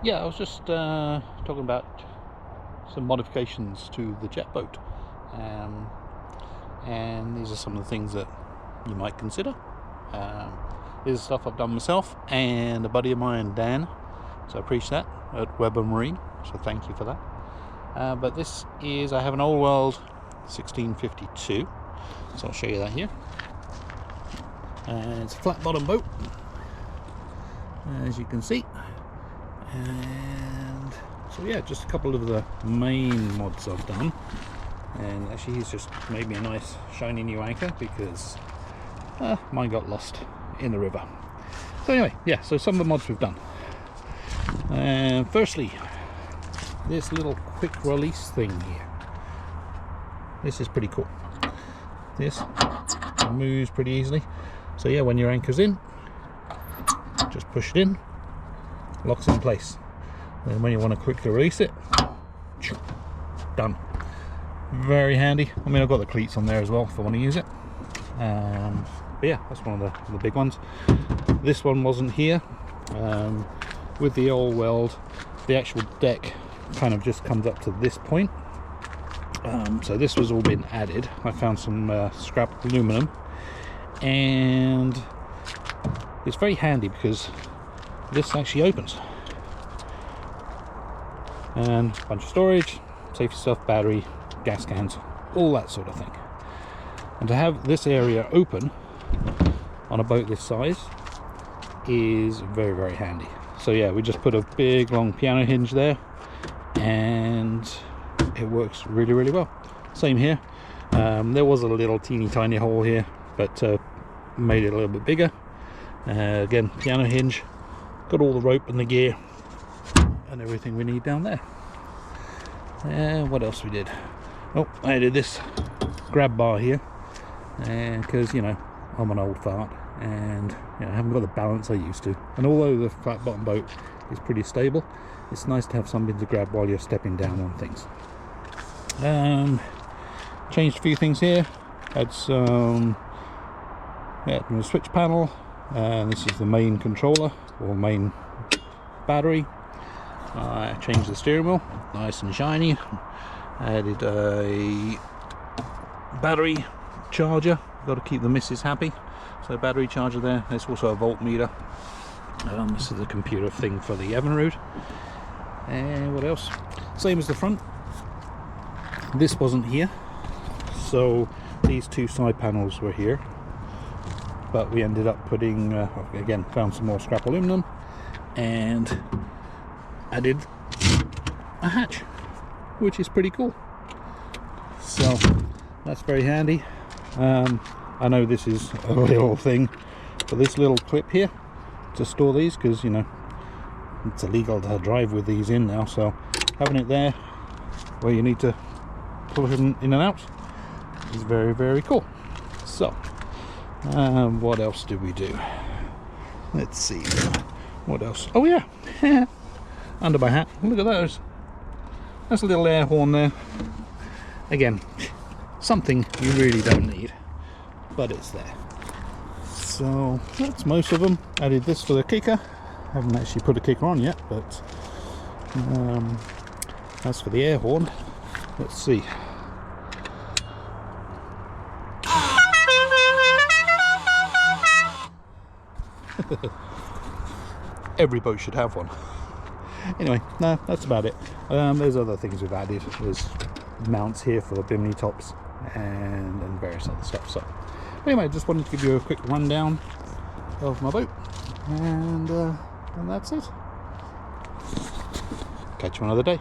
Yeah, I was just talking about some modifications to the jet boat, and these are some of the things that you might consider. This is stuff I've done myself and a buddy of mine, Dan, so I appreciate that, at Weber Marine, so thank you for that. But this is, I have an ALWELD 1652, so I'll show you that here. It's a flat bottom boat, as you can see. And so yeah, just a couple of the main mods I've done. And actually he's just made me a nice shiny new anchor because mine got lost in the river. So anyway, yeah, so some of the mods we've done. Firstly, this little quick release thing here. This is pretty cool. This moves pretty easily. So yeah, when your anchor's in, just push it in, locks in place. Then when you want to quickly release it, done. Very handy. I mean, I've got the cleats on there as well if I want to use it. But yeah, that's one of the big ones. This one wasn't here. With the ALWELD, the actual deck kind of just comes up to this point. So this was all been added. I found some scrap aluminum, and it's very handy because this actually opens. And a bunch of storage, safety stuff, battery, gas cans, all that sort of thing. And to have this area open on a boat this size is very, very handy. So yeah, we just put a big long piano hinge there and it works really, really well. Same here. There was a little teeny tiny hole here, but made it a little bit bigger. Again, piano hinge, got all the rope and the gear and everything we need down there. What else we did? Oh, I did this grab bar here, because you know I'm an old fart and you know, I haven't got the balance I used to. And although the flat bottom boat is pretty stable, it's nice to have something to grab while you're stepping down on things. Changed a few things here. Had some switch panel, and this is the main controller or main battery. I changed the steering wheel, nice and shiny. Added a battery charger, got to keep the missus happy, so battery charger there. There's also a voltmeter. This is the computer thing for the EVINRUDE. And what else? Same as the front. This wasn't here, so these two side panels were here, but we ended up putting again, found some more scrap aluminum and added a hatch, which is pretty cool. So that's very handy. I know this is a little thing, but this little clip here to store these, because you know it's illegal to drive with these in now, so having it there where you need to push them in and out is very, very cool. So what else did we do? Let's see, what else? Oh yeah, under my hat, look at those. That's a little air horn there. Again, something you really don't need, but it's there. So that's most of them. Added this for the kicker. Haven't actually put a kicker on yet, but that's for the air horn. Let's see. Every boat should have one. Anyway, no, that's about it. There's other things we've added. There's mounts here for the bimini tops and various other stuff. So anyway, just wanted to give you a quick rundown of my boat, and that's it. Catch you another day.